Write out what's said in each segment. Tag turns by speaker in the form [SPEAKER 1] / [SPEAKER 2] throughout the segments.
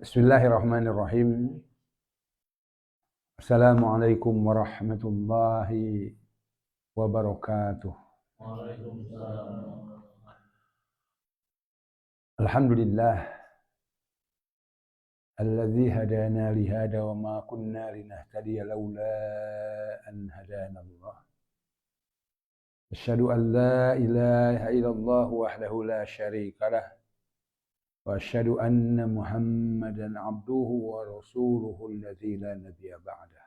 [SPEAKER 1] Bismillahirrahmanirrahim. Assalamualaikum warahmatullahi wabarakatuh.
[SPEAKER 2] Waalaikumsalam.
[SPEAKER 1] Alhamdulillah alladzi hadana li hada wa ma kunna linahtadiya laula an hadana Allah. Asyhadu an la ilaha illallah wahdahu la syarika lah wa asyhadu anna Muhammadan abduhu wa rasuluhu alladzi la nabiyya ba'dah.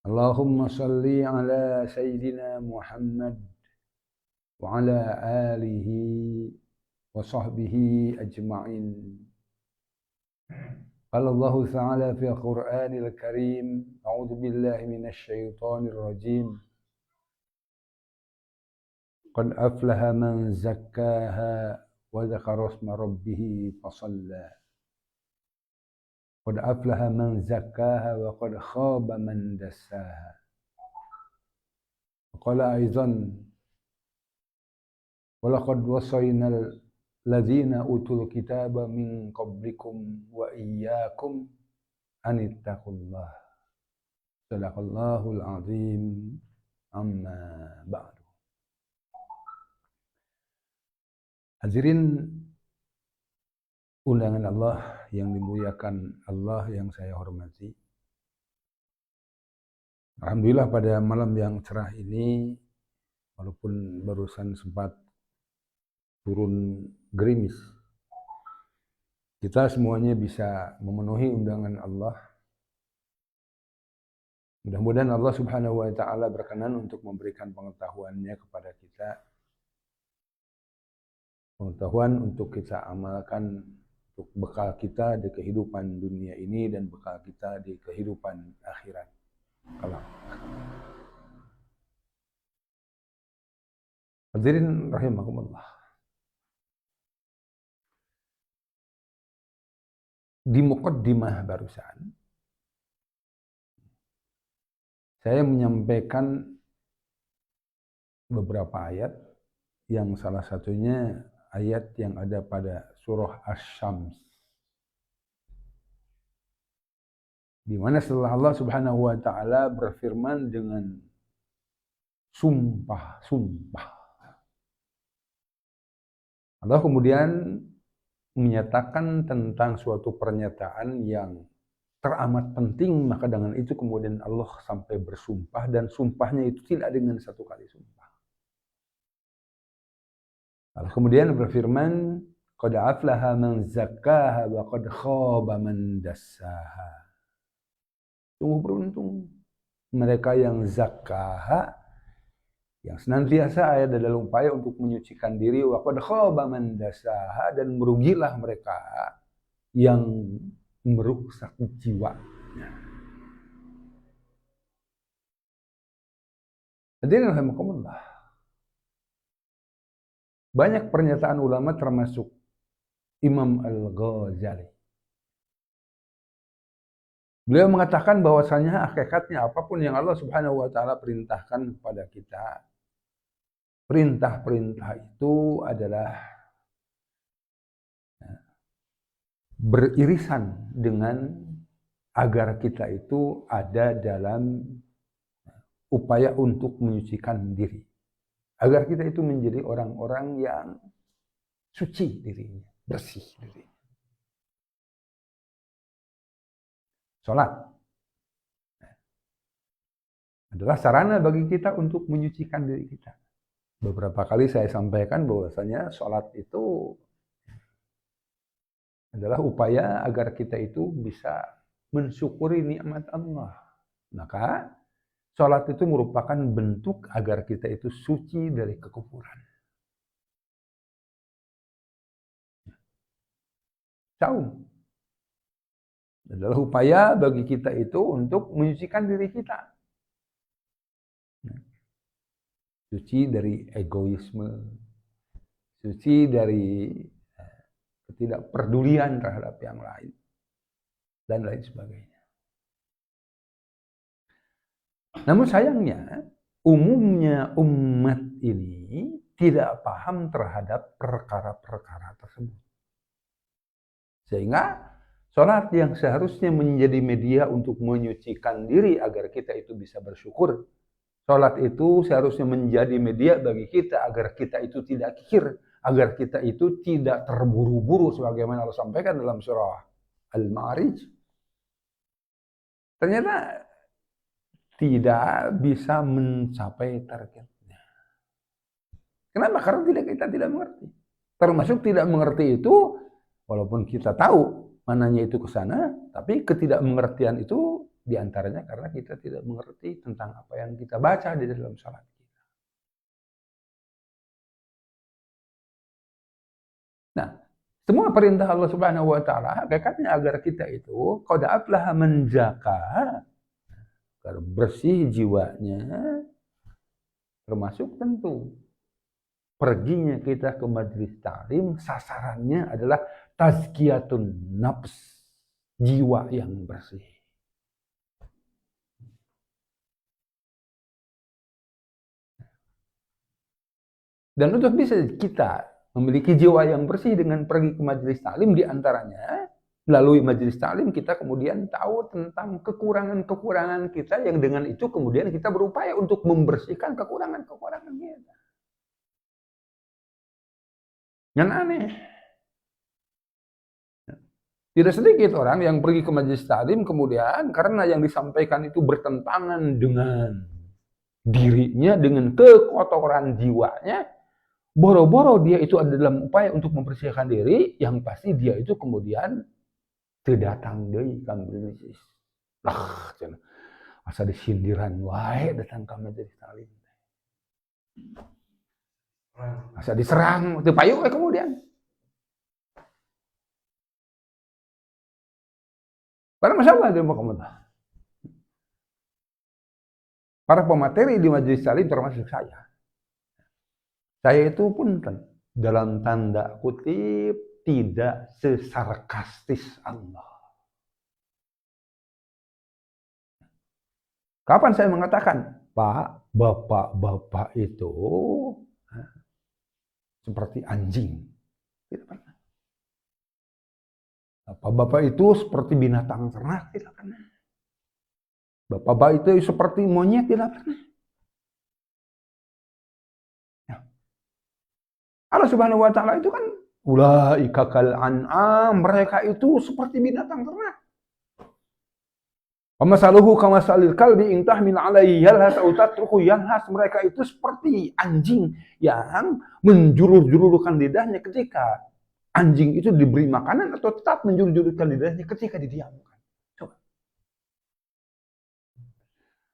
[SPEAKER 1] Allahumma salli ala sayyidina Muhammad wa ala alihi wa sahbihi ajma'in. Qala Allah Ta'ala fi Al-Qur'anil Karim, a'udzu billahi minasy syaithanir rajim. Qad aflaha man zakkaha wa dzakara isma rabbih fasalla. Qad aflaha man zakkaha wa qad khaba man dassaha. Qala aidan wa laqad wasaynal ladzina utul kitaba min qablikum wa iyyakum anittaqullah. Shadaqallahul azim. Amma ba'du. Hadirin undangan Allah yang dimuliakan Allah yang saya hormati. Alhamdulillah pada malam yang cerah ini, walaupun barusan sempat turun gerimis, kita semuanya bisa memenuhi undangan Allah. Mudah-mudahan Allah Subhanahu wa Ta'ala berkenan untuk memberikan pengetahuannya kepada kita, pengetahuan untuk kita amalkan, untuk bekal kita di kehidupan dunia ini dan bekal kita di kehidupan akhirat kelak. Hadirin rahimakumullah. Di muqaddimah barusan saya menyampaikan beberapa ayat yang salah satunya ayat yang ada pada surah Asy-Syams, di mana setelah Allah Subhanahu wa Ta'ala berfirman dengan sumpah-sumpah, Allah kemudian menyatakan tentang suatu pernyataan yang teramat penting, maka dengan itu kemudian Allah sampai bersumpah, dan sumpahnya itu tidak dengan satu kali sumpah. Allah kemudian berfirman, qad aflaha man zakkaha wa qad khaba man dassaha. Sungguh beruntung mereka yang zakkaha, yang senantiasa ada dalam upaya untuk menyucikan diri, wa qad khaba man dassaha, dan merugilah mereka yang merusak jiwanya. Hadirin rahimakumullah. Banyak pernyataan ulama termasuk Imam Al-Ghazali. Beliau mengatakan bahwasanya hakikatnya apapun yang Allah Subhanahu wa Ta'ala perintahkan kepada kita, perintah-perintah itu adalah beririsan dengan agar kita itu ada dalam upaya untuk menyucikan diri, agar kita itu menjadi orang-orang yang suci dirinya, bersih dirinya. Salat adalah sarana bagi kita untuk menyucikan diri kita. Beberapa kali saya sampaikan bahwasanya salat itu adalah upaya agar kita itu bisa mensyukuri nikmat Allah. Maka salat itu merupakan bentuk agar kita itu suci dari kekufuran. Saum adalah upaya bagi kita itu untuk menyucikan diri kita. Suci dari egoisme, suci dari ketidakpedulian terhadap yang lain, dan lain sebagainya. Namun sayangnya, umumnya umat ini tidak paham terhadap perkara-perkara tersebut. Sehingga sholat yang seharusnya menjadi media untuk menyucikan diri agar kita itu bisa bersyukur. Sholat itu seharusnya menjadi media bagi kita agar kita itu tidak kikir, agar kita itu tidak terburu-buru sebagaimana Allah sampaikan dalam surah Al-Ma'arij. Ternyata tidak bisa mencapai targetnya. Kenapa? Karena kita tidak mengerti. Termasuk tidak mengerti itu, walaupun kita tahu mananya itu ke sana, tapi ketidakmengertian itu diantaranya karena kita tidak mengerti tentang apa yang kita baca di dalam salat kita. Nah, semua perintah Allah Subhanahu wa taala hakikatnya agar kita itu qad aflaha man zakkaha, agar bersih jiwanya, termasuk tentu perginya kita ke majelis taklim sasarannya adalah tazkiyatun nafs, jiwa yang bersih. Dan untuk bisa kita memiliki jiwa yang bersih dengan pergi ke majelis taklim, diantaranya melalui majelis taklim kita kemudian tahu tentang kekurangan-kekurangan kita, yang dengan itu kemudian kita berupaya untuk membersihkan kekurangan-kekurangan kita. Yang aneh, tidak sedikit orang yang pergi ke majelis taklim kemudian karena yang disampaikan itu bertentangan dengan dirinya, dengan kekotoran jiwanya, boro-boro dia itu ada dalam upaya untuk membersihkan diri, yang pasti dia itu kemudian terdatang deui ka majelis. Lah, asa disindiran wae datang ka majelis taklim. Asa diserang, teu payu kemudian. Karena masalah dia makamah. Para pemateri di majelis taklim termasuk saya. Saya itu pun dalam tanda kutip tidak sesarkastis Allah. Kapan saya mengatakan, Pak, bapak-bapak itu seperti anjing? Tidak pernah. Bapak-bapak itu seperti binatang ternak? Tidak pernah. Bapak-bapak itu seperti monyet? Tidak pernah. Allah Subhanahu wa taala itu kan ulaika kal an'am, mereka itu seperti binatang ternak. Kamasaluhu kamasalil kalbi in tahmil alaihi yalhas aw tatruku yalhas, mereka itu seperti anjing yang menjulur-julurkan lidahnya ketika anjing itu diberi makanan, atau tetap menjulur-julurkan lidahnya ketika didiamkan. Coba.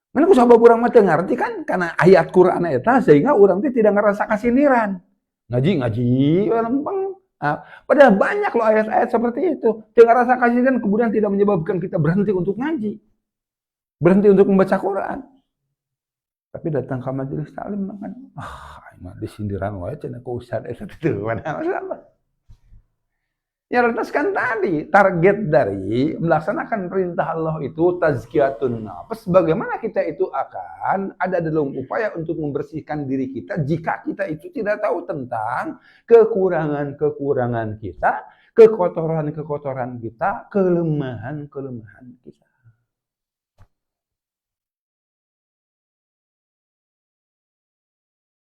[SPEAKER 1] Mana ku sabab urang mah teu ngarti kan karena ayat Quran eta sehingga urang teh tidak ngerasa kasindiran. Ngaji, lempeng. Nah, padahal banyak loh ayat-ayat seperti itu. Dengan rasa kasih dan kemudian tidak menyebabkan kita berhenti untuk ngaji. Berhenti untuk membaca Quran. Tapi datang ke majelis taklim makan. Ini disindiran wae cenah ku ustaz eta teh masalah. Ya lantaskan tadi, target dari melaksanakan perintah Allah itu tazkiyatun nafs. Bagaimana kita itu akan ada dalam upaya untuk membersihkan diri kita jika kita itu tidak tahu tentang kekurangan-kekurangan kita, kekotoran-kekotoran kita, kelemahan-kelemahan kita.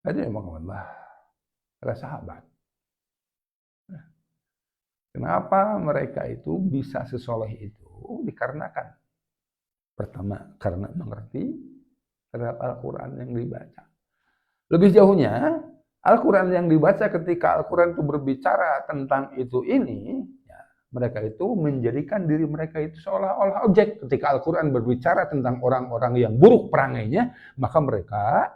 [SPEAKER 1] Jadi Allah, para sahabat. Kenapa mereka itu bisa sesoleh itu? Dikarenakan pertama, karena mengerti terhadap Al-Quran yang dibaca. Lebih jauhnya, Al-Quran yang dibaca ketika Al-Quran itu berbicara tentang ini, ya, mereka itu menjadikan diri mereka itu seolah-olah objek. Ketika Al-Quran berbicara tentang orang-orang yang buruk perangainya, maka mereka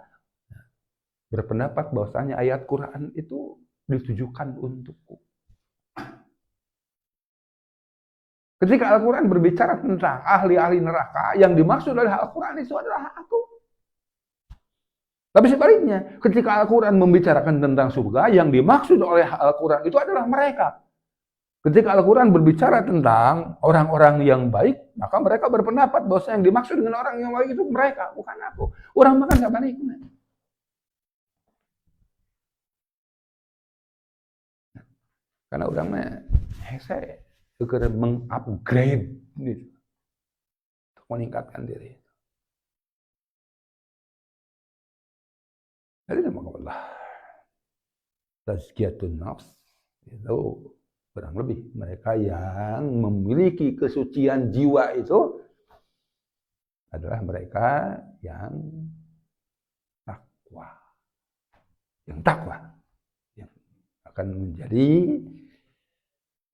[SPEAKER 1] berpendapat bahwasanya ayat Quran itu ditujukan untukku. Ketika Al-Quran berbicara tentang ahli-ahli neraka, yang dimaksud oleh Al-Quran itu adalah aku. Tapi sebaliknya, ketika Al-Quran membicarakan tentang surga, yang dimaksud oleh Al-Quran itu adalah mereka. Ketika Al-Quran berbicara tentang orang-orang yang baik, maka mereka berpendapat bahwa yang dimaksud dengan orang yang baik itu mereka, bukan aku. Orang makan gak baik. Karena orang mah hese keur mengupgrade gitu. Untuk meningkatkan diri. Jadi Allah tazkiyatun nafs itu kurang lebih mereka yang memiliki kesucian jiwa itu adalah mereka yang takwa. Yang takwa yang akan menjadi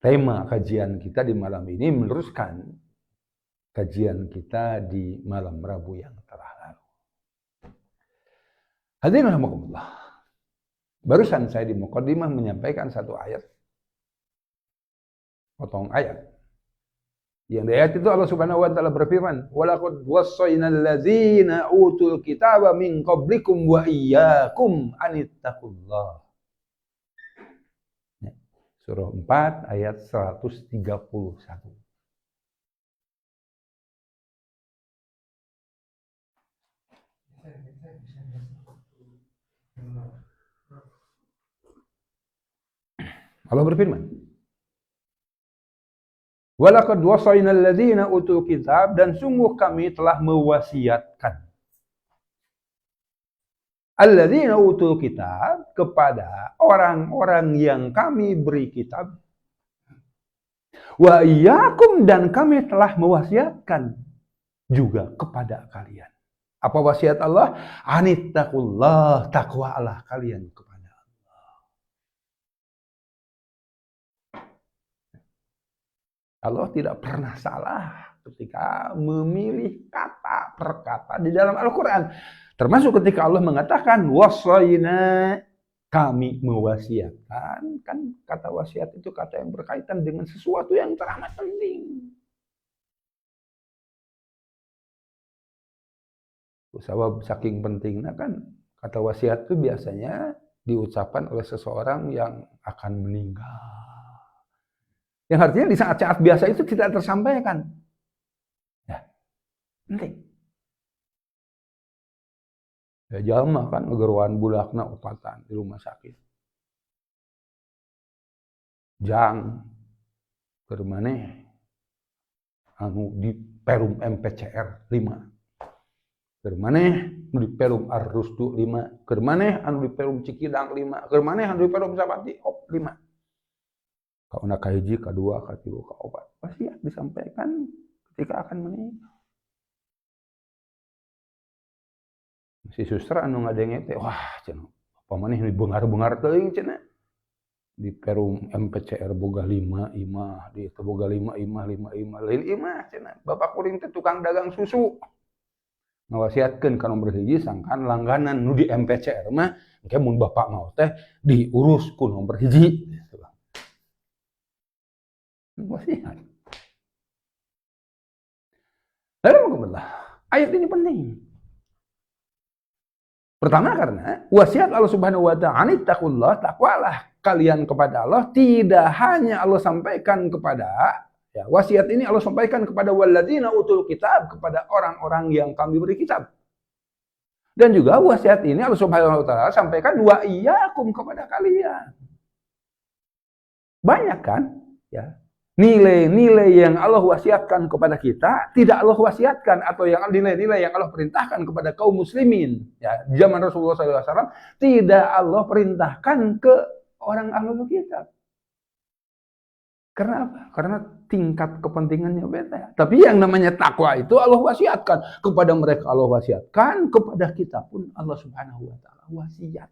[SPEAKER 1] tema kajian kita di malam ini, meneruskan kajian kita di malam Rabu yang telah lalu. Hadirin rahimakumullah. Barusan saya di muqaddimah menyampaikan satu ayat. Potong ayat. Yang di ayat itu Allah Subhanahu wa taala berfirman, "Walaqad wassaynal ladzina utul kitaba min qablikum wa iyyakum anittaqullah." Surah 4 ayat 131. Allah berfirman, "Walaqad wassaynal ladzina utul kitab," dan sungguh kami telah mewasiatkan alladzina utul kitab, kepada orang-orang yang kami beri kitab, wa iyyakum, dan kami telah mewasiatkan juga kepada kalian. Apa wasiat Allah? Anittaqullah, takwalah kalian kepada Allah. Allah tidak pernah salah ketika memilih kata per kata di dalam Al-Quran. Termasuk ketika Allah mengatakan wassayna, kami mewasiatkan. Kan kata wasiat itu kata yang berkaitan dengan sesuatu yang teramat penting. Sebab saking pentingnya kan kata wasiat itu biasanya diucapkan oleh seseorang yang akan meninggal. Yang artinya di saat-saat biasa itu tidak tersampaikan. Ya, penting. Ya jalma kan ngegeruan bulakna opatan di rumah sakit. Jang keur maneh anu di Perum MPCR 5. Keur maneh anu di Perum Ar-Rusdu 5. Keur maneh anu di Perum Cikidang 5. Keur maneh anu di Perum Sapati 5. Kauna kahiji, kadua, katilu, kaopat. Pasti disampaikan ketika akan meninggal. Si suster anu ngadenge teh, wah cenah apa maneh bengar-bengar teuing cenah. Di Perum MPCR boga 5 imah, di teu boga 5 imah, lain imah cenah. Bapak kuring teh tukang dagang susu. Ngawasiatkeun ka nomor hiji sangkan langganan nu di MPCR mah engke mun bapak mau teh diurus ku nomor hiji. Wasiat. Alhamdulillah. Ayat ini penting. Pertama karena wasiat Allah Subhanahu wa taala, anittaqullah, takwalah kalian kepada Allah, tidak hanya Allah sampaikan kepada, ya, wasiat ini Allah sampaikan kepada walladzina utul kitab, kepada orang-orang yang kami beri kitab. Dan juga wasiat ini Allah Subhanahu wa taala sampaikan wa iyyakum, kepada kalian. Banyak kan? Ya. Nilai-nilai yang Allah wasiatkan kepada kita tidak Allah wasiatkan, atau yang nilai-nilai yang Allah perintahkan kepada kaum muslimin, ya, zaman Rasulullah SAW tidak Allah perintahkan ke orang ahlul kitab. Karena apa? Karena tingkat kepentingannya beda. Tapi yang namanya takwa itu Allah wasiatkan kepada mereka, Allah wasiatkan kepada kita pun Allah Subhanahu wa taala wasiat.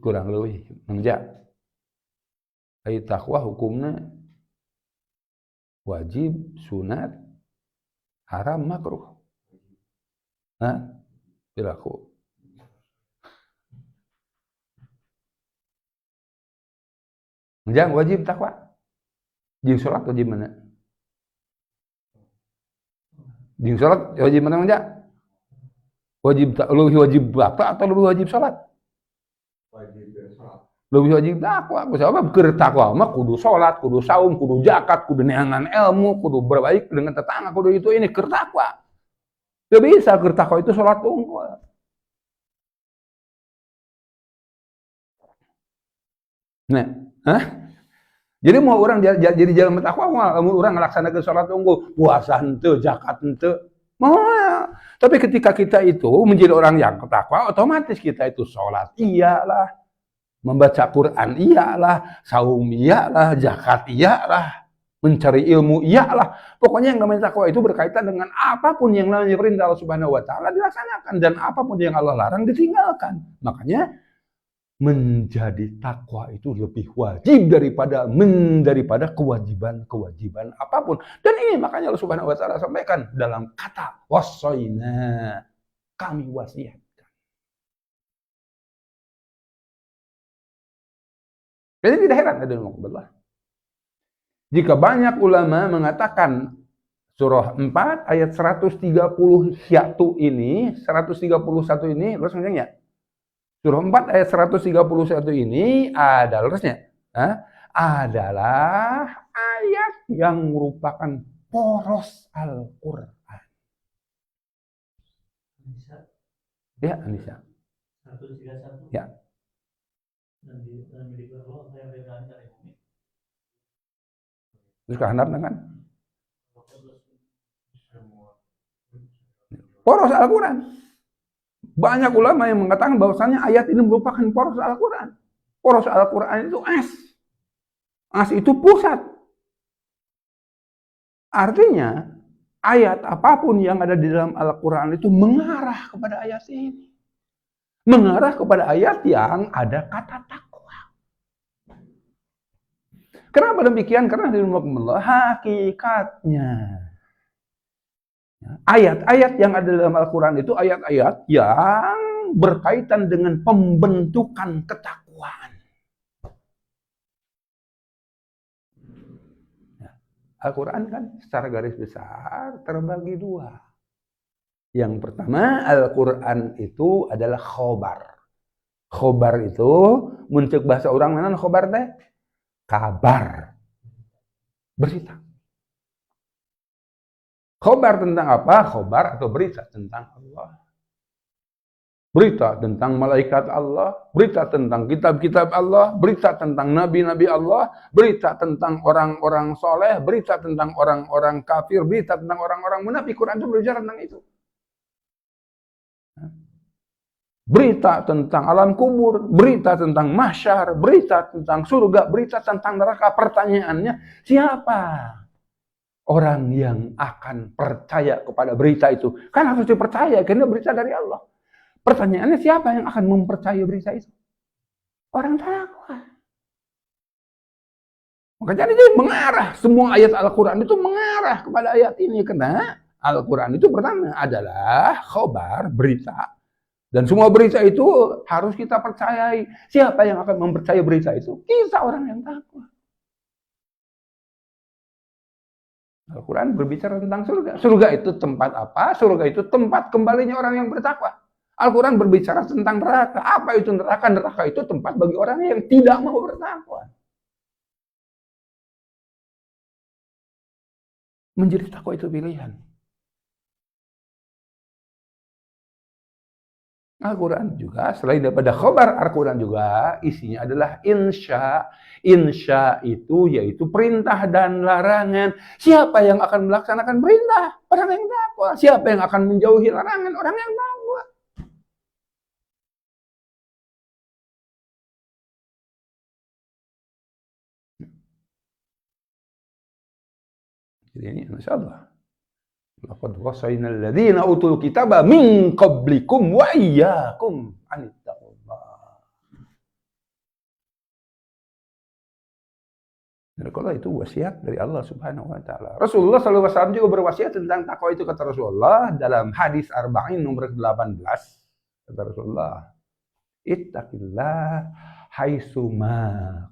[SPEAKER 1] Kurang lebih menjak. Ai takwa hukumna wajib, sunat, haram, makruh. Hah? Perilaku. Menjak wajib takwa. Jeung salat wajib mana? Jeung salat wajib mana menjak? Wajib wajib apa atau lebih wajib salat? Wajib salat. Lebih wajib takwa. Sebab keur takwa mah kudu salat, kudu saum, kudu zakat, kudu neangan ilmu, kudu berbaik dengan tetangga, kudu itu ini keur takwa. Gak bisa keur takwa itu sholat unggul. Nah, hah? Jadi mau orang jadi jalan takwa, mau orang ngelaksanakan sholat unggul, puasa henteu, zakat henteu, mau ya. Tapi ketika kita itu menjadi orang yang takwa, otomatis kita itu sholat iyalah, membaca Quran iyalah, saum iyalah, zakat iyalah, mencari ilmu iyalah. Pokoknya yang namanya takwa itu berkaitan dengan apapun yang namanya perintah Allah Subhanahu wa taala dilaksanakan dan apapun yang Allah larang ditinggalkan. Makanya menjadi takwa itu lebih wajib daripada kewajiban apapun. Dan ini makanya Allah Subhanahu wa taala sampaikan dalam kata wasoina, kami wasiat. Jadi tidak heran ada jika banyak ulama mengatakan surah 4 ayat 131 ini, 131 ini, terus maksudnya surah 4 ayat 131 ini adalah ayat yang merupakan poros Al-Quran. Ya, Anissa. 131. Ya. Terus kehandap kan? Poros Al-Quran. Banyak ulama yang mengatakan bahwasanya ayat ini merupakan poros Al-Quran. Poros Al-Quran itu as. As itu pusat. Artinya, ayat apapun yang ada di dalam Al-Quran itu mengarah kepada ayat ini. Mengarah kepada ayat yang ada kata takwa. Kenapa demikian? Karena di rumah hakikatnya ayat-ayat yang ada dalam Al-Quran itu ayat-ayat yang berkaitan dengan pembentukan ketakwaan. Al-Quran kan secara garis besar terbagi dua. Yang pertama, Al-Quran itu adalah khobar. Khobar itu, muncul bahasa orang mana khobar teh? Kabar. Berita. Khobar tentang apa? Khobar atau berita tentang Allah. Berita tentang malaikat Allah, berita tentang kitab-kitab Allah, berita tentang nabi-nabi Allah, berita tentang orang-orang soleh, berita tentang orang-orang kafir, berita tentang orang-orang munafik. Quran itu berbicara tentang itu. Berita tentang alam kubur, berita tentang mahsyar, berita tentang surga, berita tentang neraka. Pertanyaannya, siapa orang yang akan percaya kepada berita itu? Kan harus dipercaya, karena berita dari Allah. Pertanyaannya, siapa yang akan mempercayai berita itu? Orang takwa. Makanya dia mengarah, semua ayat Al-Quran itu mengarah kepada ayat ini. Karena Al-Quran itu pertama adalah khobar, berita. Dan semua berita itu harus kita percayai. Siapa yang akan mempercayai berita itu? Kita orang yang takwa. Al-Quran berbicara tentang surga. Surga itu tempat apa? Surga itu tempat kembalinya orang yang bertakwa. Al-Quran berbicara tentang neraka. Apa itu neraka? Neraka itu tempat bagi orang yang tidak mau bertakwa. Menjadi takwa itu pilihan. Al-Quran juga, selain daripada khobar, Al-Quran juga isinya adalah insya. Insya itu yaitu perintah dan larangan. Siapa yang akan melaksanakan perintah? Orang yang takwa. Siapa yang akan menjauhi larangan? Orang yang takwa. Jadi ini insya Allah. Laqad wasayna alladziina utul kitaba min qablikum wa iyyakum an ittaqullah. Dan kalau itu wasiat dari Allah Subhanahu wa taala. Rasulullah sallallahu alaihi wasallam juga berwasiat tentang takwa itu, kata Rasulullah dalam hadis Arba'in nomor 18. Kata Rasulullah, ittaqillah haitsuma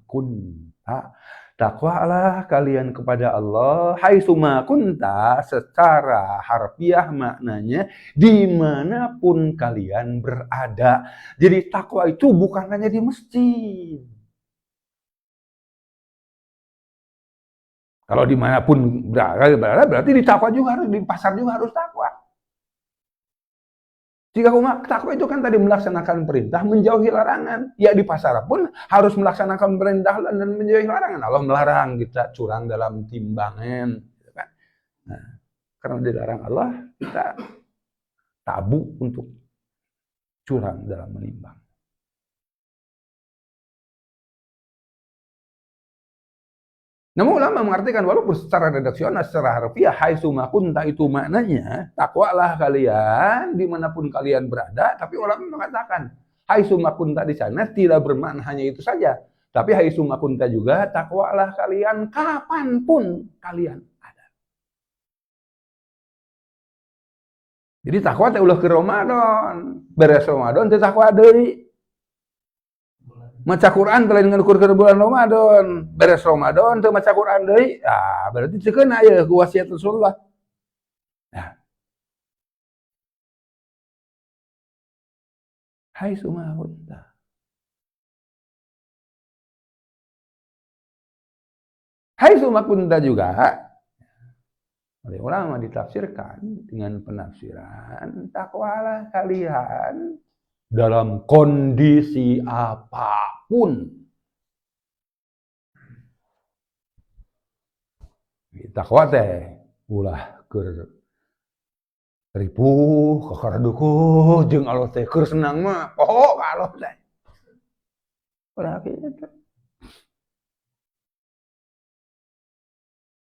[SPEAKER 1] kunta. Takwalah kalian kepada Allah haitsuma kunta, secara harfiah maknanya dimanapun kalian berada. Jadi takwa itu bukan hanya di masjid. Kalau dimanapun berada berarti di takwa juga harus, di pasar juga harus takwa. Jika takwa itu kan tadi melaksanakan perintah, menjauhi larangan. Ya di pasar pun harus melaksanakan perintah dan menjauhi larangan. Allah melarang kita curang dalam timbangan. Gitu kan. Nah, karena dilarang Allah, kita tabu untuk curang dalam menimbang. Namun ulama mengartikan walaupun secara redaksional, secara harfiah, haitsu ma kunta itu maknanya, takwalah kalian dimanapun kalian berada. Tapi ulama mengatakan haitsu ma kunta di sana tidak bermakna hanya itu saja. Tapi haitsu ma kunta juga takwalah kalian kapanpun kalian ada. Jadi takwa teh ulah ke Ramadan, beres Ramadan teh takwa deui. Maca Quran telain ngukurkeun bulan Ramadan, beres Ramadan teu maca Quran deui, berarti teu keuna aya ku wasiat Rasulullah. Nah. Hai sumahunta. Hai sumakunta juga oleh ulama ditafsirkan dengan penafsiran takwalah kalian dalam kondisi apapun. Takwa teh ulah keur ripuh kakaradukuh jeung Allah teh keur senang mah poho ka Allah teh. Ulah kitu.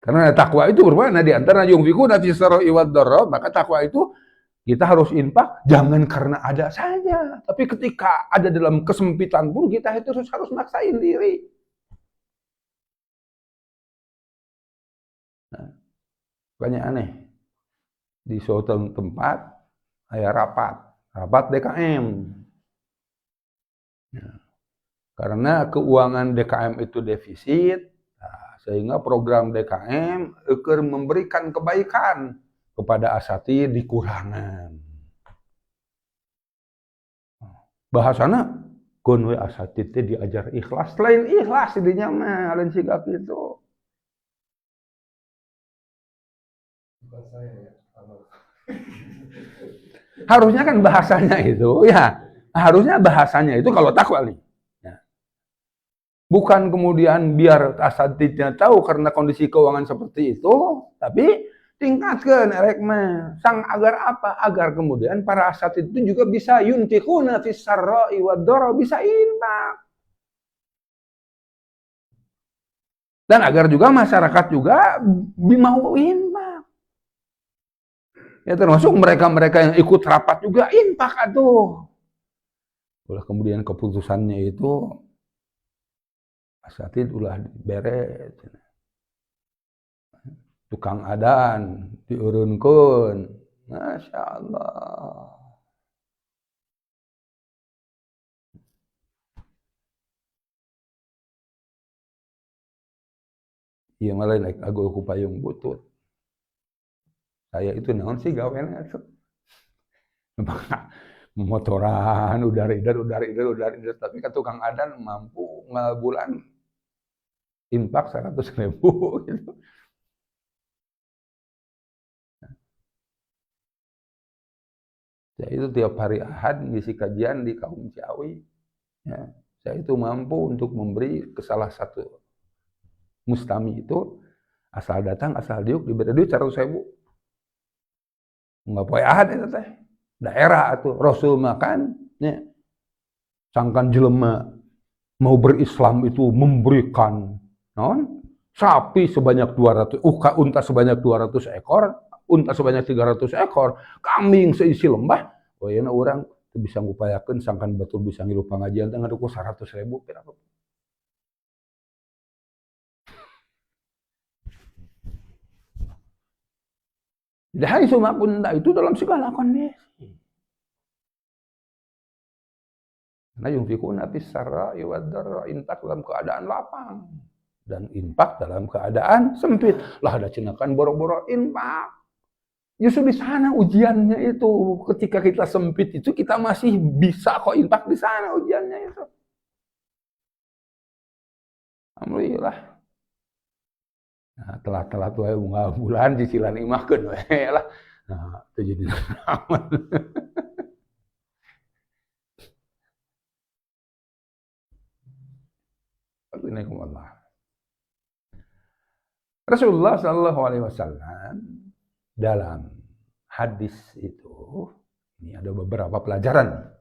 [SPEAKER 1] Karena takwa itu bermakna di antara yunfikuna fis sarai wad dharra, maka takwa itu kita harus infak jangan karena ada saja, tapi ketika ada dalam kesempitan pun kita itu harus maksain diri. Nah, banyak aneh di suatu tempat ada rapat DKM. Nah, karena keuangan DKM itu defisit, sehingga program DKM akan memberikan kebaikan kepada asatid dikurangan. Bahasana kun we asatid teh diajar ikhlas, lain ikhlas dinya mah lain siga kitu. Harusnya kan bahasanya itu ya, harusnya bahasanya itu kalau takwa nih. Ya. Bukan kemudian biar asatidnya tahu karena kondisi keuangan seperti itu, tapi tingkatkan erek mah sang agar apa? Agar kemudian para asatid itu juga bisa yunfiquna fis sarra'i wad dharra, bisa infak. Dan agar juga masyarakat juga mau infak. Ya termasuk mereka-mereka yang ikut rapat juga infak atuh. Ulah kemudian keputusannya itu asatid ulah beres. Tukang adan diurunkeun. Masya Allah. Iya malah naik agul ku payung butut. Saya itu naon sih gawena itu. Motoran, udah rider, tapi kan tukang adan mampu ngabulan infak 100.000 gitu. Saya itu tiap hari Ahad ngisi kajian di Kaum Ciawi. Ya, saya itu mampu untuk memberi ke salah satu mustami itu asal datang, asal diuk diberi duit 100.000. Nggak poe Ahad itu teh. Daerah atau Rasul makan, ya. Sangkan jelema mau berislam itu memberikan non sapi sebanyak 200, unta sebanyak 200 ekor, unta sebanyak 300 ekor, kambing seisi lembah. Oh ya orang bisa ngupayakeun sangkan betul bisa ngilu pengajian teh ngaduku 100.000 pirang. Dahai sumakunda itu dalam segala kondisi. Karena yunfikuna fis sarra'i wad dharra, infak dalam keadaan lapang dan infak dalam keadaan sempit. Lah ada cenakan boro-boro infak. Justru di sana ujiannya itu. Ketika kita sempit itu kita masih bisa kok infak di sana ujiannya itu. Alhamdulillah. Nah, telat-telat wae bunga bulan cicilan imahkeun we lah. Nah, itu jadi aman. Bismillahirrahmanirrahim. Rasulullah Shallallahu Alaihi Wasallam dalam hadis itu, ini ada beberapa pelajaran.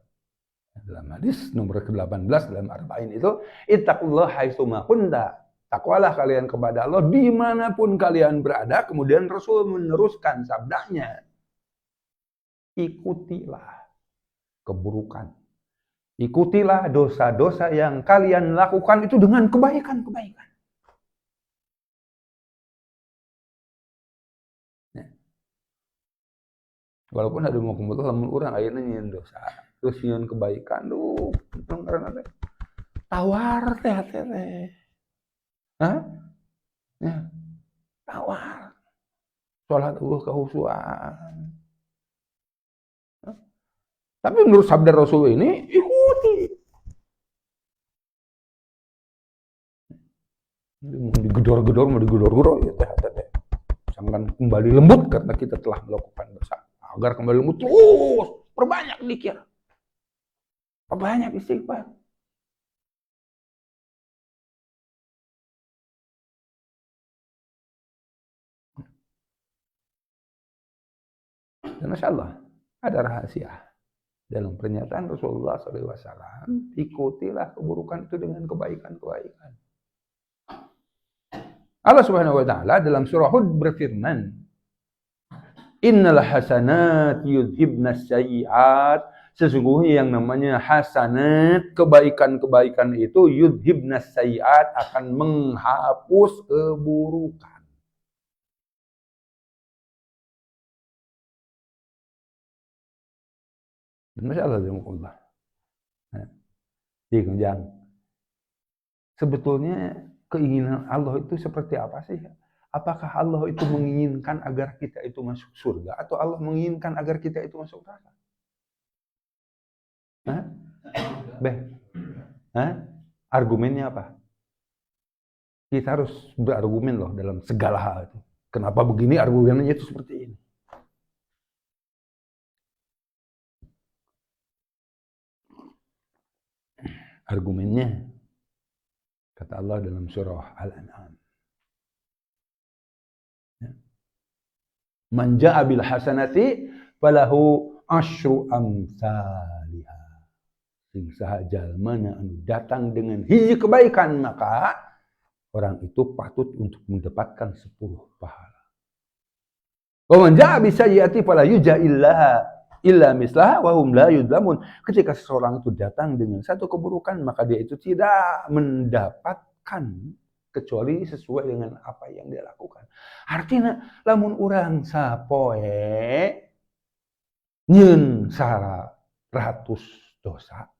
[SPEAKER 1] Dalam hadis nomor ke-18 dalam Arba'in itu, ittaqullah haitsuma kunta. Takwalah kalian kepada Allah dimanapun kalian berada. Kemudian Rasul meneruskan sabdanya, ikutilah keburukan. Ikutilah dosa-dosa yang kalian lakukan itu dengan kebaikan-kebaikan. Walaupun ada mau kumpul lamun urang ayeuna nyieun dosa, terus nyieun kebaikan, karena tawar teh. Hah? Ya, tawar. Salat kehusuan. Tapi menurut sabda Rasul ini, ikuti. Mau digedor-gedor, ya teh. Jangan kembali lembut karena kita telah melakukan dosa. Agar kembali lembut terus, perbanyak zikir. Perbanyak istighfar. Dan Masya Allah, ada rahasia. Dalam pernyataan Rasulullah SAW, ikutilah keburukan itu dengan kebaikan-kebaikan. Allah Subhanahu wa Ta'ala dalam surah Hud berfirman, Innal hasanat yudhibnas sayyi'at. Sesungguhnya yang namanya hasanat, kebaikan-kebaikan itu yudhibnas sayyi'at, akan menghapus keburukan. Masya Allah, Jang. Sebetulnya keinginan Allah itu seperti apa sih? Apakah Allah itu menginginkan agar kita itu masuk surga, atau Allah menginginkan agar kita itu masuk neraka? Argumennya apa? Kita harus berargumen loh dalam segala hal itu. Kenapa begini, argumennya itu seperti ini. Argumennya, kata Allah dalam surah Al-An'am, Man ja'a bil hasanati falahu asyru amsalihha. Sing saha jalmana anu datang dengan hiji kebaikan, maka orang itu patut untuk mendapatkan 10 pahala. Wa man ja'a bis sayyi'ati fala yujza illa mislaha wa hum la yudlamun. Ketika seseorang itu datang dengan satu keburukan, maka dia itu tidak mendapatkan kecuali sesuai dengan apa yang dia lakukan. Artinya, lamun urang sapoe nyieun 100 dosa,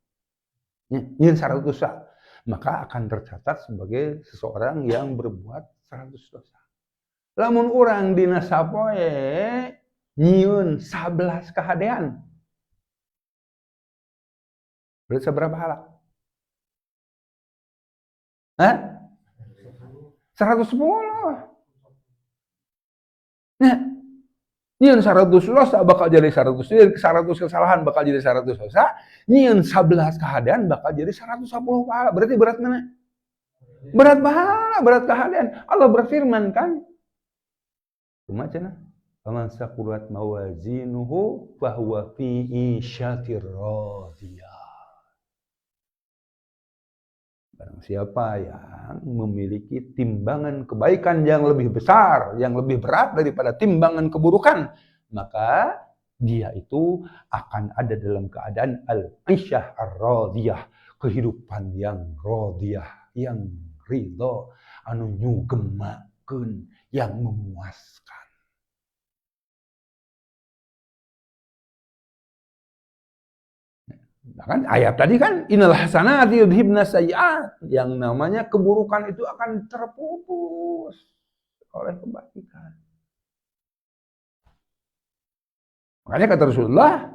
[SPEAKER 1] nyieun 100 dosa, maka akan tercatat sebagai seseorang yang berbuat 100 dosa. Lamun urang dina sapoe nyieun 11 kahadean, berarti seberapa pahala? 110. Nah, nyieun 100 dosa bakal jadi 100 kesalahan bakal jadi 100 dosa, nyieun 11 kahadean bakal jadi 110 pahala. Berarti berat mana? Berat pahala, berat kahadean. Allah berfirman kan? Kumacana, "Faman saqulat mawazinuhu fahuwa fi 'isyatir radiyah." Barang siapa yang memiliki timbangan kebaikan yang lebih besar, yang lebih berat daripada timbangan keburukan, maka dia itu akan ada dalam keadaan al-isyah ar-radiyah, kehidupan yang radiyah, yang ridho, anu nyugemakeun, yang memuaskan. Nah kan ayat tadi kan innal hasanati yudhibnas sayyi'at, yang namanya keburukan itu akan terpupus oleh kebaikan. Makanya kata Rasulullah,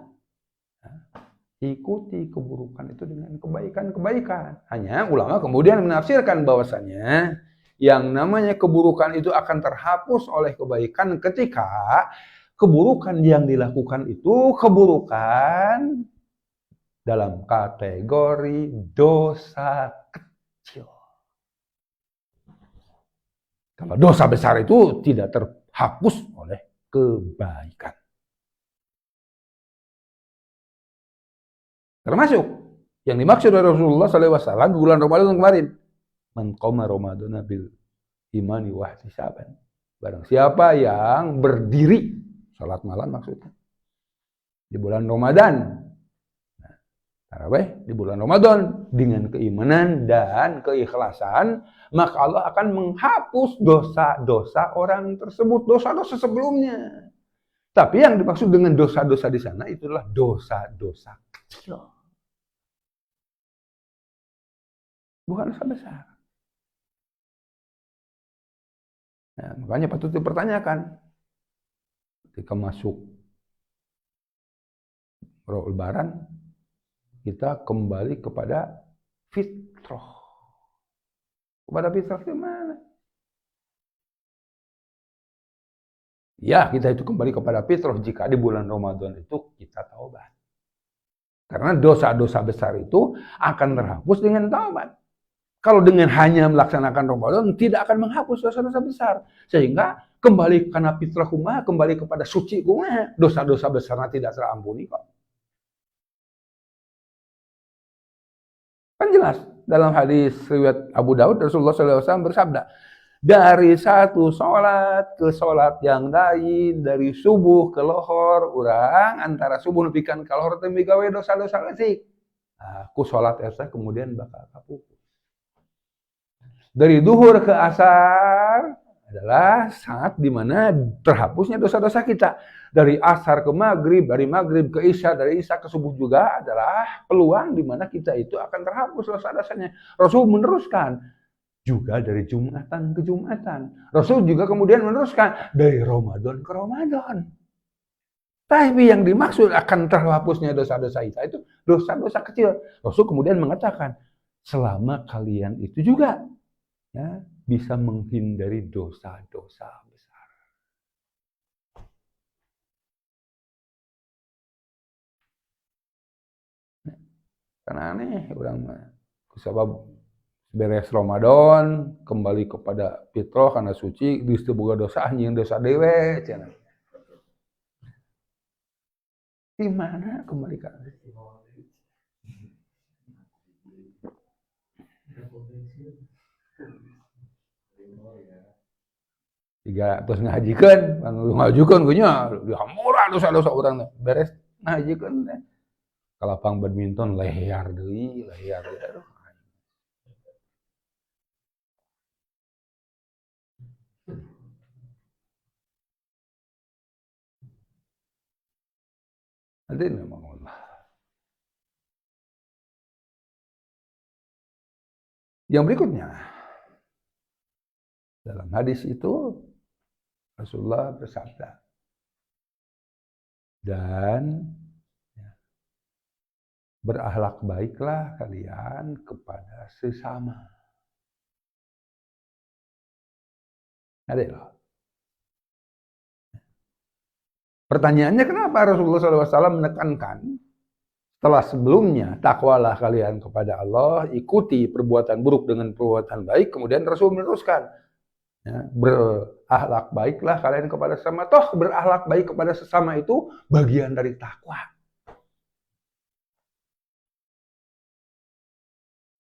[SPEAKER 1] ikuti keburukan itu dengan kebaikan-kebaikan. Hanya ulama kemudian menafsirkan bahwasanya yang namanya keburukan itu akan terhapus oleh kebaikan ketika keburukan yang dilakukan itu keburukan dalam kategori dosa kecil. Kalau dosa besar itu tidak terhapus oleh kebaikan. Termasuk yang dimaksud oleh Rasulullah SAW di bulan Ramadan kemarin. Man qama Ramadana bil imani wa ihtisaban. Barang siapa yang berdiri salat malam maksudnya di bulan Ramadan. Tarawih di bulan Ramadan dengan keimanan dan keikhlasan, maka Allah akan menghapus dosa-dosa orang tersebut, dosa-dosa sebelumnya. Tapi yang dimaksud dengan dosa-dosa di sana itulah dosa-dosa kecil. Bukan dosa besar. Nah, makanya patut dipertanyakan ketika masuk Lebaran, kita kembali kepada fitrah. Kepada fitrah itu mana? Ya, kita itu kembali kepada fitrah jika di bulan Ramadan itu kita taubat. Karena dosa-dosa besar itu akan terhapus dengan taubat. Kalau dengan hanya melaksanakan Ramadan, tidak akan menghapus dosa-dosa besar. Sehingga kembali karena fitrah kumah, kembali kepada suci kumah, dosa-dosa besarnya tidak terampuni kok. Kan jelas dalam hadis riwayat Abu Daud Rasulullah SAW bersabda, dari satu sholat ke sholat yang lain, dari subuh ke lohor, orang antara subuh nepikan ke lohor teu gawe dosa-dosa leutik. Aku sholat esa kemudian bakal kapupus. Dari duhur ke asar adalah saat dimana terhapusnya dosa-dosa kita. Dari asar ke maghrib, dari maghrib ke isya, dari isya ke subuh juga adalah peluang dimana kita itu akan terhapus dosa-dosanya. Rasul meneruskan juga dari Jumatan ke Jumatan. Rasul juga kemudian meneruskan dari Ramadan ke Ramadan. Tapi yang dimaksud akan terhapusnya dosa-dosa kita itu dosa-dosa kecil. Rasul kemudian mengatakan, selama kalian itu juga ya, bisa menghindari dosa-dosa besar. Karena aneh orang sebab beres Ramadan kembali kepada fitrah karena suci geus teu boga dosa anjing dosa dewe cenah. Di mana kembali ka tiga terus ngajikeun, ngajukeun nya dihampura dosa-dosa urang beres ngajikeun teh. Kalapang badminton leher deui, leher. Hadirin Allah. Yang berikutnya, dalam hadis itu Rasulullah bersabda, dan berakhlak baiklah kalian kepada sesama. Ada. Pertanyaannya kenapa Rasulullah SAW menekankan setelah sebelumnya takwalah kalian kepada Allah, ikuti perbuatan buruk dengan perbuatan baik, kemudian Rasul meneruskan ya, berakhlak baiklah kalian kepada sesama. Toh berakhlak baik kepada sesama itu bagian dari takwa.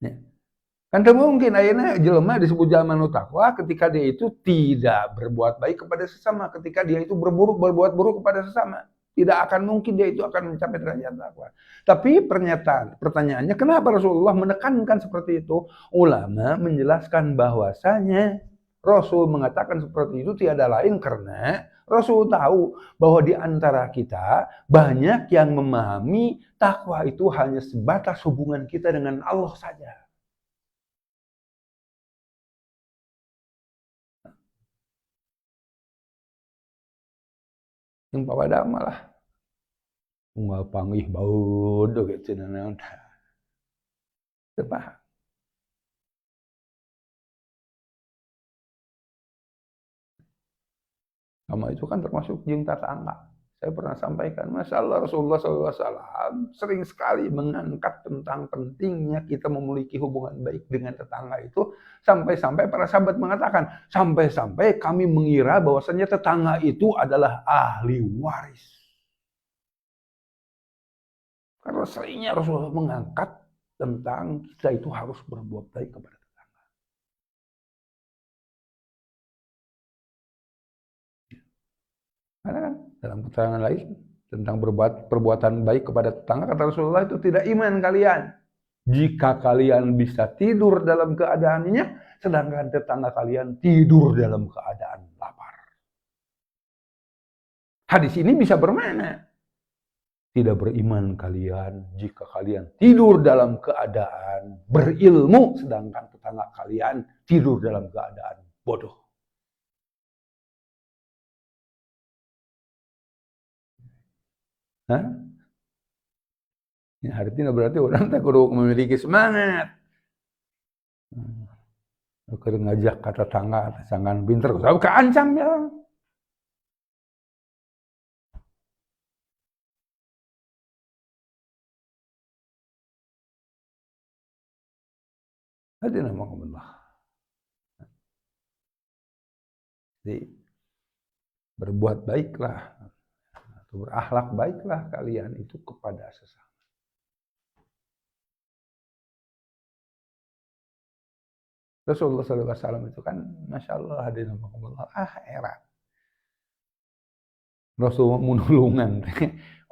[SPEAKER 1] Ya. Kan mungkin akhirnya jelema disebut jelema nu takwa ketika dia itu tidak berbuat baik kepada sesama, ketika dia itu berbuat buruk kepada sesama. Tidak akan mungkin dia itu akan mencapai derajat takwa. Tapi pertanyaannya kenapa Rasulullah menekankan seperti itu? Ulama menjelaskan bahwasanya Rasul mengatakan seperti itu tiada lain karena Rasul tahu bahwa di antara kita banyak yang memahami takwa itu hanya sebatas hubungan kita dengan Allah saja. Yang pada malah unggal panggih baud gitu naon. Teu paham. Sama itu kan termasuk jeung tata angka. Saya pernah sampaikan, Masya Allah Rasulullah SAW sering sekali mengangkat tentang pentingnya kita memiliki hubungan baik dengan tetangga itu. Sampai-sampai para sahabat mengatakan, sampai-sampai kami mengira bahwasanya tetangga itu adalah ahli waris. Karena seringnya Rasulullah mengangkat tentang kita itu harus berbuat baik kepada tetangga. Karena kan dalam keterangan lain tentang perbuatan baik kepada tetangga, kata Rasulullah itu tidak iman kalian. Jika kalian bisa tidur dalam keadaannya, sedangkan tetangga kalian tidur dalam keadaan lapar. Hadis ini bisa bermakna, tidak beriman kalian jika kalian tidur dalam keadaan berilmu, sedangkan tetangga kalian tidur dalam keadaan bodoh. Hah? Ya, artinya berarti orang tak perlu memiliki semangat. Kalau ngajak kata tetangga pinter, saya keancam ya. Hadirin rahimakumullah. Jadi berbuat baiklah, atau berakhlak baiklah kalian itu kepada sesama. Rasulullah SAW itu kan, Masya Allah, hadirin rahimakumullah, heran. Rasulullah menulungan,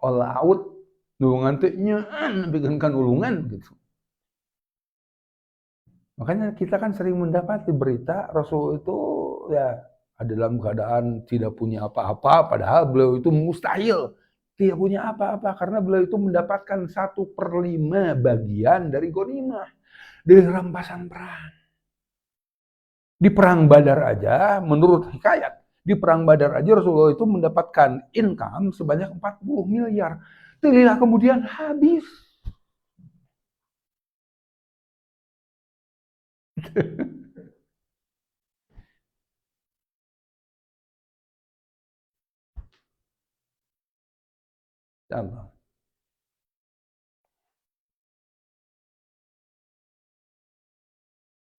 [SPEAKER 1] olaut, nulungan itu nyaan, bikinkan ulungan gitu. Makanya kita kan sering mendapati berita Rasul itu ya dalam keadaan tidak punya apa-apa, padahal beliau itu mustahil tidak punya apa-apa karena beliau itu mendapatkan 1/5 bagian dari ghanimah, dari rampasan perang. Di perang Badar aja, menurut hikayat, di perang Badar aja Rasulullah itu mendapatkan income sebanyak 40 miliar. Terlihat kemudian habis. Allah.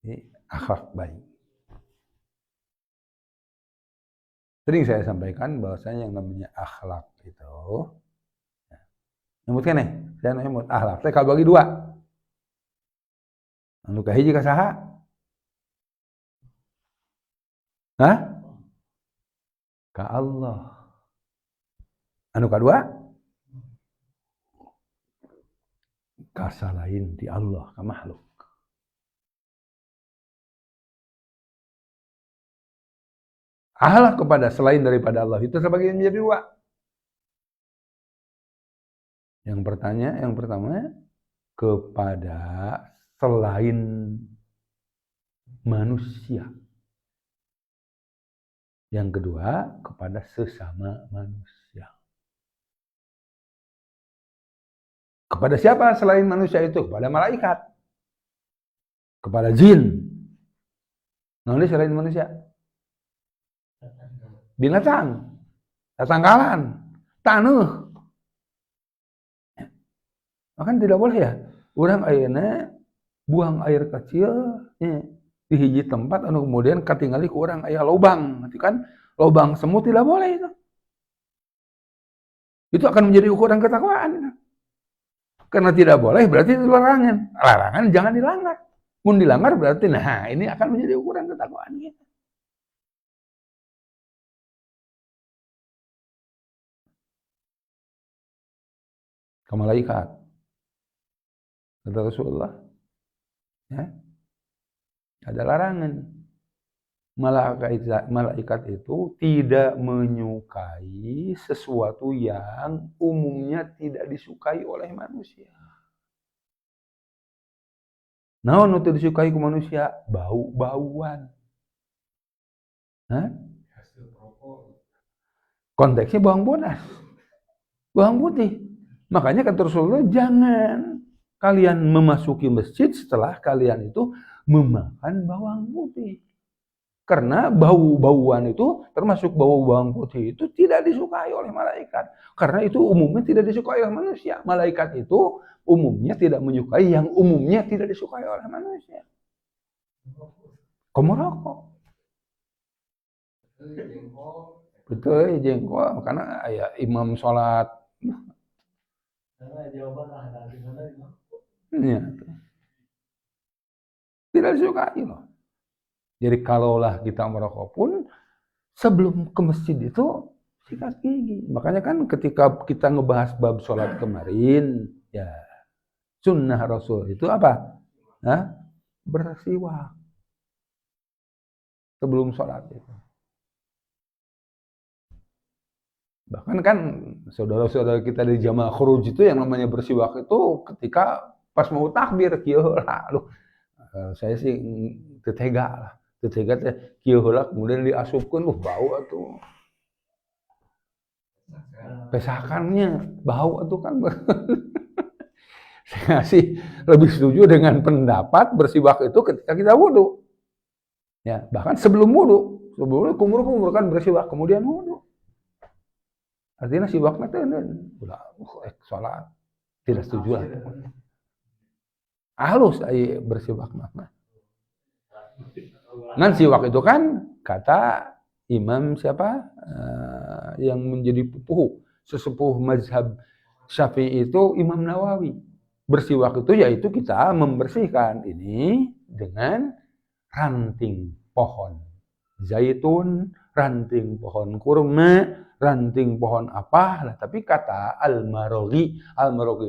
[SPEAKER 1] Ini akhlak baik. Sering saya sampaikan bahwasanya yang namanya akhlak itu, nyebutkan nih, saya nyebut akhlak. Saya kalau bagi 2, anu kahiji ka saha? Hah? Ka Allah. Anu kadua? Ka salain di Allah, ka makhluk. Akhlak kepada selain daripada Allah itu terbagi menjadi 2. Yang pertama kepada selain manusia. Yang kedua kepada sesama manusia. Kepada siapa selain manusia itu? Kepada malaikat. Kepada jin. Nah, ini selain manusia. Binatang, tatangkalan, tanah. Maka tidak boleh ya. Urang ayeuna buang air kecil di hiji tempat anu kemudian katingali ku urang aya lobang. Nanti kan lobang semut tidak boleh itu. Itu akan menjadi ukuran ketakwaan. Karena tidak boleh berarti itu larangan. Larangan jangan dilanggar. Mun dilanggar berarti nah ini akan menjadi ukuran ketakwaan kita. Ke malaikat. Kata Rasulullah, ya, ada larangan. Malaikat itu tidak menyukai sesuatu yang umumnya tidak disukai oleh manusia. Nah, nu teu disukai ku manusia, bau-bauan. Hah? Konteksnya bawang bodas, bawang putih. Makanya kata Rasulullah, jangan kalian memasuki masjid setelah kalian itu memakan bawang putih. Karena bau-bauan itu, termasuk bau bawang putih itu tidak disukai oleh malaikat. Karena itu umumnya tidak disukai oleh manusia. Malaikat itu umumnya tidak menyukai yang umumnya tidak disukai oleh manusia. Kamu rokok. Betul, jengkol. Karena ya imam sholat. Ya, tidak disukai loh. Jadi kalaulah kita merokok pun, sebelum ke masjid itu sikat gigi. Makanya kan ketika kita ngebahas bab sholat kemarin, ya sunnah Rasul itu apa? Hah? Bersiwak sebelum sholat itu. Bahkan kan saudara-saudara kita di jamaah khuruj itu yang namanya bersiwak itu ketika pas mau takbir, kieu lah. Saya sih tetega lah. Tetega teh kieu heula kemudian diasupkeun, bau atuh. Pesakannya bau atuh kan. Saya sih lebih setuju dengan pendapat bersiwak itu ketika kita wudu. Ya, bahkan sebelum wudu kumur kan bersiwak kemudian wudu. Artinya siwakna teh udah salat tidak setuju lah. Halus ai bersiwak mah. Ngan siwak itu kan kata Imam siapa yang menjadi sesepuh mazhab Syafi'i itu Imam Nawawi. Bersiwak itu yaitu kita membersihkan ini dengan ranting pohon zaitun, ranting pohon kurma, ranting pohon apa. Nah, tapi kata Al-Maraghi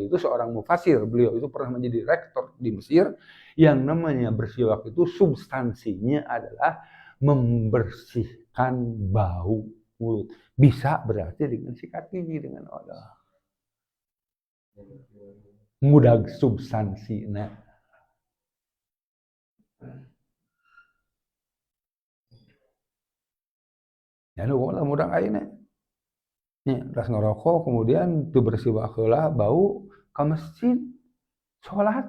[SPEAKER 1] itu seorang mufasir, beliau itu pernah menjadi rektor di Mesir, yang namanya bersiwak itu substansinya adalah membersihkan bau mulut. Bisa berarti dengan sikat gigi dengan Allah. Mudah substansi. Nah, ya lu lah mudah ayeuna. Nya ras ngerokok kemudian teu bersiwak heula bau ka masjid salat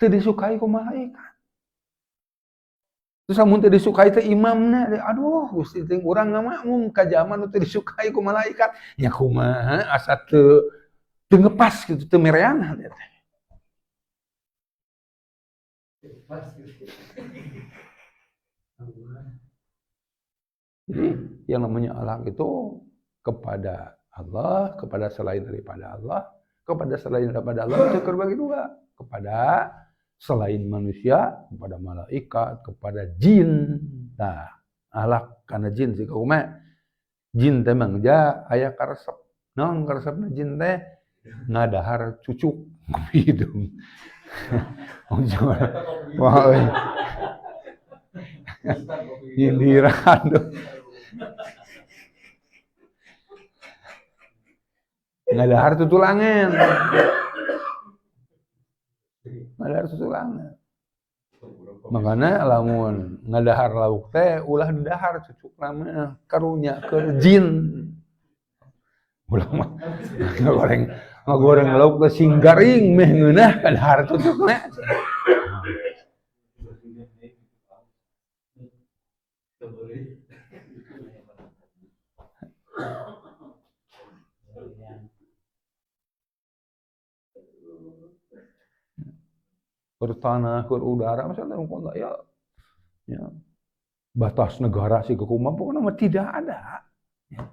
[SPEAKER 1] teu disukai ku malaikat. Terus amun teu disukai teh imamna, aduh Gusti teh urang ngamakmum ka zaman teu disukai ku malaikat. Nya kumaha asa teu ngepas gitu teu mereanna teh. Jadi yang namanya akhlak itu kepada Allah, kepada selain daripada Allah, kepada selain daripada Allah itu terbagi dua, kepada selain manusia, kepada malaikat, kepada jin. Nah, akhlak kana jin sih kumaha? Jin teh mangja aya karesep. Naon karesepna jin teh? Ngadahar cucuk hidung. Wah, nyindiran tuh. Ngadahar tutulangan. Ngadahar tutulangan. Makanya lamun ngadahar lauk teh ulah didahar cucuk nama karunya ke jin. Ulah mah ngagoreng lauk teh sing garing meh ngeunah kadahar tutukna. Bertanah, udara, misalnya ya, batas negara sih kumaha pokoknya mah tidak ada. Ya.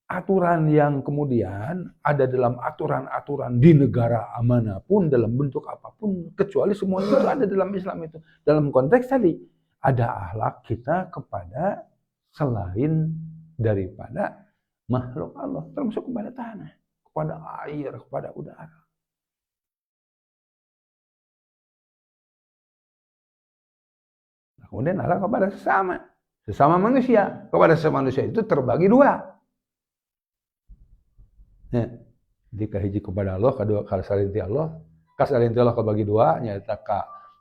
[SPEAKER 1] Aturan yang kemudian ada dalam aturan-aturan di negara manapun dalam bentuk apapun kecuali semuanya itu ada dalam Islam itu. Dalam konteks tadi ada akhlak kita kepada selain daripada makhluk Allah, termasuk kepada tanah, kepada air, kepada udara. Kemudian Allah kepada sesama manusia. Kepada sesama manusia itu terbagi dua. Ya, jika hiji kepada Allah, kedua kasalinti Allah. Kasalinti Allah kebagi dua, nyata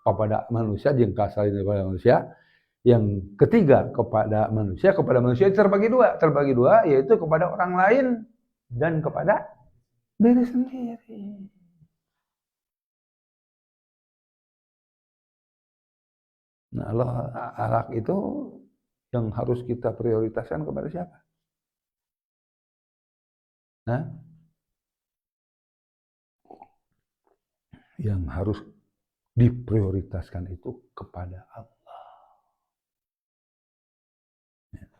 [SPEAKER 1] kepada manusia, jeung kasalinti kepada manusia. Yang ketiga kepada manusia itu terbagi dua. Terbagi dua yaitu kepada orang lain dan kepada diri sendiri. Nah, Allah akhlak itu yang harus kita prioritaskan kepada siapa? Nah, yang harus diprioritaskan itu kepada Allah.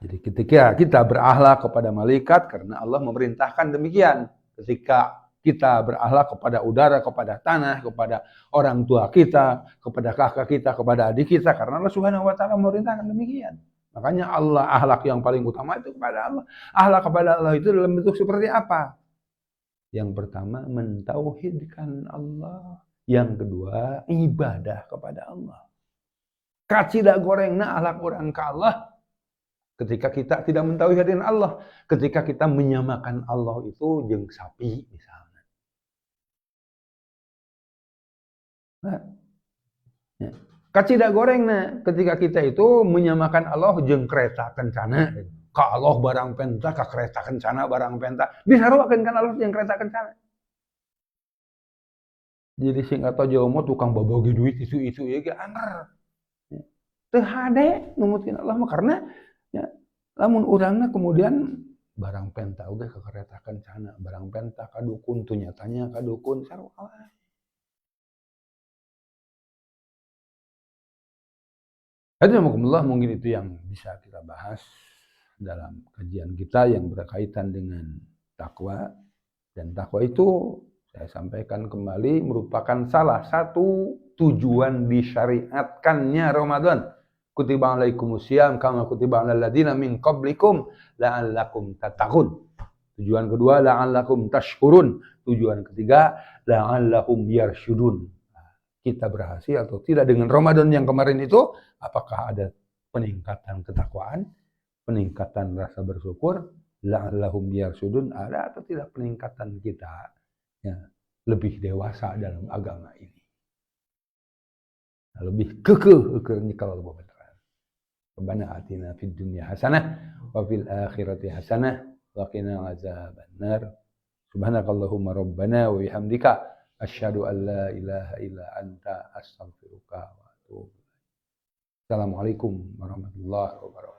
[SPEAKER 1] Jadi ketika kita berakhlak kepada malaikat, karena Allah memerintahkan demikian. Ketika kita berakhlak kepada udara, kepada tanah, kepada orang tua kita, kepada kakak kita, kepada adik kita, karena Allah Subhanahu wa taala memerintahkan demikian. Makanya Allah, akhlak yang paling utama itu kepada Allah. Akhlak kepada Allah itu dalam bentuk seperti apa? Yang pertama, mentauhidkan Allah. Yang kedua, ibadah kepada Allah. Kacida gorengna akhlak orang ke Allah. Ketika kita tidak mentauhidkan Allah, ketika kita menyamakan Allah itu jeung sapi misalnya. Nah, ya. Kacida gorengna ketika kita itu menyamakan Allah jeung kereta kencana. Ka Allah barang penta, ka kereta kencana barang penta. Disaruakeun kan Allah jeung kereta kencana. Jadi sing atau Jawa mah tukang babogi duit isu-isu ya ge anger. Teu hade numutkeun Allah mah karena ya lamun urangna kemudian barang penta oge ka kereta kencana, barang penta ka dukun teu nyatanya ka dukun sarua. Alhamdulillah, mungkin itu yang bisa kita bahas dalam kajian kita yang berkaitan dengan takwa. Dan takwa itu saya sampaikan kembali merupakan salah satu tujuan disyariatkannya Ramadan. Kutiba alaikumusiyam kama kutiba alal ladzina min qablikum la'allakum tattaqun. Tujuan kedua la'allakum tashkurun. Tujuan ketiga la'allahum yarsyudun. Kita berhasil atau tidak dengan Ramadan yang kemarin itu, apakah ada peningkatan ketakwaan, peningkatan rasa bersyukur, la'allahum yarsudun, ada atau tidak peningkatan kita ya, lebih dewasa dalam agama ini. Lebih kekeh kalau beneran. Rabbana atina fid dunya hasanah wa fil akhirati hasanah wa qina azabannar. Subhanakallahumma rabbana wa bihamdika asyhadu an la ilaha illa anta astaghfiruka wa atubu ilaik. Assalamualaikum warahmatullahi wabarakatuh.